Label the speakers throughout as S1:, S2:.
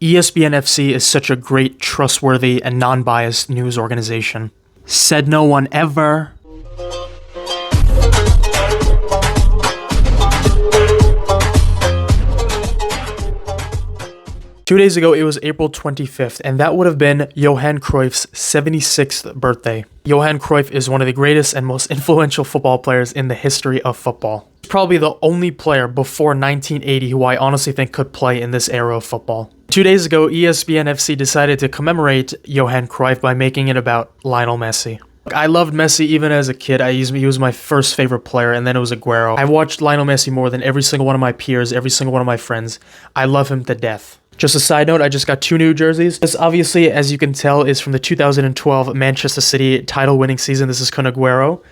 S1: ESPNFC is such a great, trustworthy, and non-biased news organization. Said no one ever. Two days ago, it was April 25th, and that would have been Johan Cruyff's 76th birthday. Johan Cruyff is one of the greatest and most influential football players in the history of football. He's probably the only player before 1980 who I honestly think could play in this era of football. 2 days ago, ESPNFC decided to commemorate Johan Cruyff by making it about Lionel Messi. I loved Messi even as a kid. He was my first favorite player, and then it was Aguero. I watched Lionel Messi more than every single one of my peers, every single one of my friends. I love him to death. Just a side note, I just got 2 new jerseys. This obviously, as you can tell, is from the 2012 Manchester City title-winning season. This is Kun Aguero.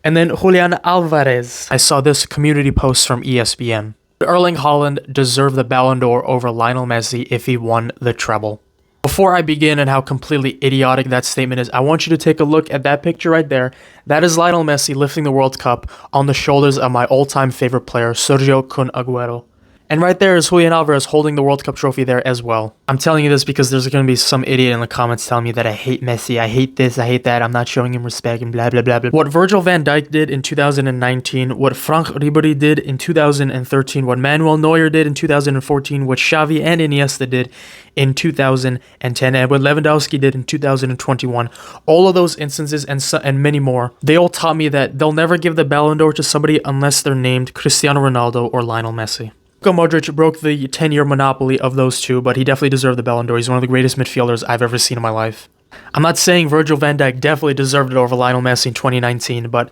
S1: And then Julian Alvarez. I saw this community post from ESPN. Erling Haaland deserved the Ballon d'Or over Lionel Messi if he won the treble. Before I begin and how completely idiotic that statement is, I want you to take a look at that picture right there. That is Lionel Messi lifting the World Cup on the shoulders of my all-time favorite player, Sergio Kun Aguero. And right there is Julian Alvarez holding the World Cup trophy there as well. I'm telling you this because there's going to be some idiot in the comments telling me that I hate Messi, I hate this, I hate that, I'm not showing him respect, and blah, blah, blah, blah. What Virgil van Dijk did in 2019, what Frank Ribéry did in 2013, what Manuel Neuer did in 2014, what Xavi and Iniesta did in 2010, and what Lewandowski did in 2021. All of those instances and many more, they all taught me that they'll never give the Ballon d'Or to somebody unless they're named Cristiano Ronaldo or Lionel Messi. Luka Modric broke the 10-year monopoly of those two, but he definitely deserved the Ballon d'Or. He's one of the greatest midfielders I've ever seen in my life. I'm not saying Virgil van Dijk definitely deserved it over Lionel Messi in 2019, but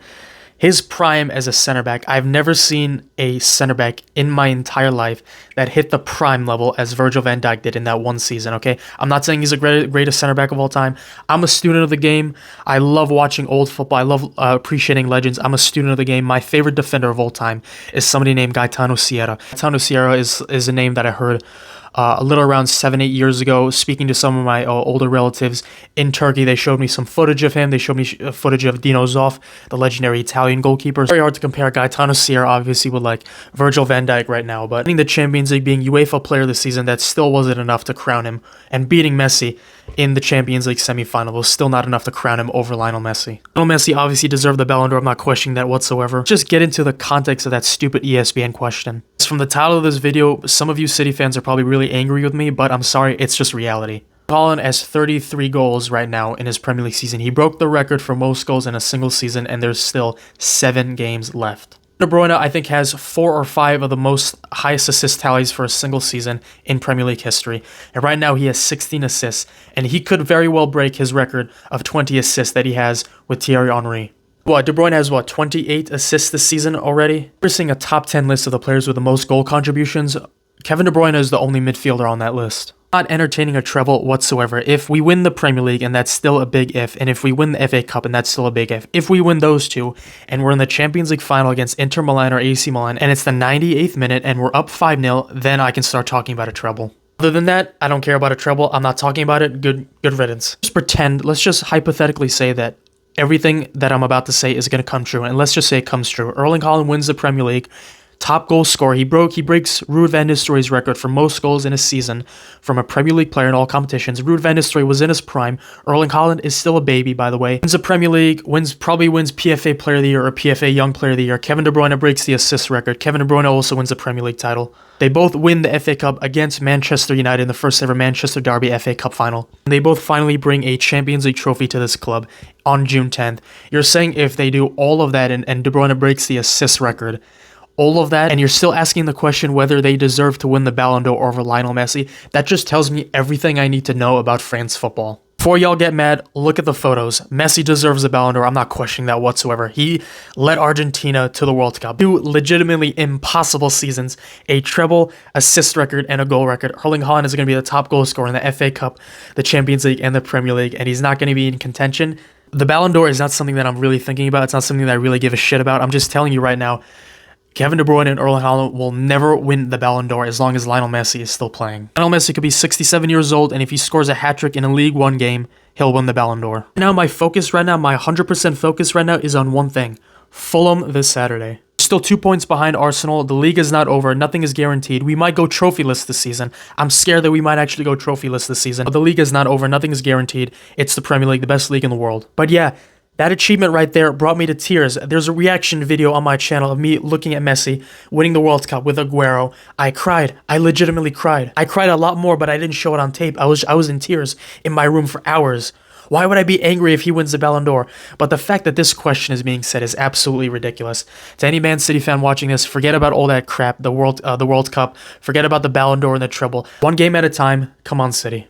S1: his prime as a center back, I've never seen a center back in my entire life that hit the prime level as Virgil van Dijk did in that one season, okay? I'm not saying he's the greatest center back of all time. I'm a student of the game. I love watching old football. I love appreciating legends. I'm a student of the game. My favorite defender of all time is somebody named Gaetano Scirea. Gaetano Scirea is a name that I heard a little around 7-8 years ago, speaking to some of my older relatives in Turkey. They showed me some footage of him. They showed me footage of Dino Zoff, the legendary Italian goalkeeper. It's very hard to compare Gaetano Scirea, obviously, with like Virgil van Dijk right now, but winning the Champions League, being UEFA Player of the Season, that still wasn't enough to crown him, and beating Messi in the Champions League semifinal was still not enough to crown him over Lionel Messi. Lionel Messi obviously deserved the Ballon d'Or. I'm not questioning that whatsoever. Just get into the context of that stupid ESPN question. From the title of this video, some of you City fans are probably really angry with me, but I'm sorry, it's just reality. Haaland has 33 goals right now in his Premier League season. He broke the record for most goals in a single season, and there's still 7 games left. De Bruyne, I think, has 4 or 5 of the most highest assist tallies for a single season in Premier League history. And right now he has 16 assists, and he could very well break his record of 20 assists that he has with Thierry Henry. De Bruyne has 28 assists this season already? We're seeing a top 10 list of the players with the most goal contributions. Kevin De Bruyne is the only midfielder on that list. Not entertaining a treble whatsoever. If we win the Premier League, and that's still a big if, and if we win the FA Cup, and that's still a big if we win those two, and we're in the Champions League final against Inter Milan or AC Milan, and it's the 98th minute, and we're up 5-0, then I can start talking about a treble. Other than that, I don't care about a treble. I'm not talking about it. Good riddance. Just pretend, let's just hypothetically say that everything that I'm about to say is going to come true, and let's just say it comes true. Erling Haaland wins the Premier League, top goal scorer. He breaks Ruud van Nistelrooy's record for most goals in a season from a Premier League player in all competitions. Ruud van Nistelrooy was in his prime. Erling Haaland is still a baby, by the way. Wins the Premier League, probably wins PFA Player of the Year or PFA Young Player of the Year. Kevin De Bruyne breaks the assist record. Kevin De Bruyne also wins the Premier League title. They both win the FA Cup against Manchester United in the first ever Manchester Derby FA Cup final. And they both finally bring a Champions League trophy to this club on June 10th. You're saying if they do all of that and De Bruyne breaks the assist record, all of that, and you're still asking the question whether they deserve to win the Ballon d'Or over Lionel Messi, that just tells me everything I need to know about France football. Before y'all get mad, look at the photos. Messi deserves the Ballon d'Or. I'm not questioning that whatsoever. He led Argentina to the World Cup. 2 legitimately impossible seasons, a treble, assist record, and a goal record. Erling Haaland is going to be the top goal scorer in the FA Cup, the Champions League, and the Premier League, and he's not going to be in contention. The Ballon d'Or is not something that I'm really thinking about. It's not something that I really give a shit about. I'm just telling you right now, Kevin De Bruyne and Erling Haaland will never win the Ballon d'Or as long as Lionel Messi is still playing. Lionel Messi could be 67 years old, and if he scores a hat-trick in a League One game, he'll win the Ballon d'Or. Now my 100% focus right now is on one thing: Fulham this Saturday. still 2 points behind Arsenal. The league is not over. Nothing is guaranteed. We might go trophyless this season. I'm scared that we might actually go trophyless this season. But the league is not over. Nothing is guaranteed. It's the Premier League, the best league in the world. But yeah, that achievement right there brought me to tears. There's a reaction video on my channel of me looking at Messi winning the World Cup with Aguero. I cried. I legitimately cried. I cried a lot more, but I didn't show it on tape. I was in tears in my room for hours. Why would I be angry if he wins the Ballon d'Or? But the fact that this question is being said is absolutely ridiculous. To any Man City fan watching this, forget about all that crap, the World Cup. Forget about the Ballon d'Or and the treble. One game at a time. Come on, City.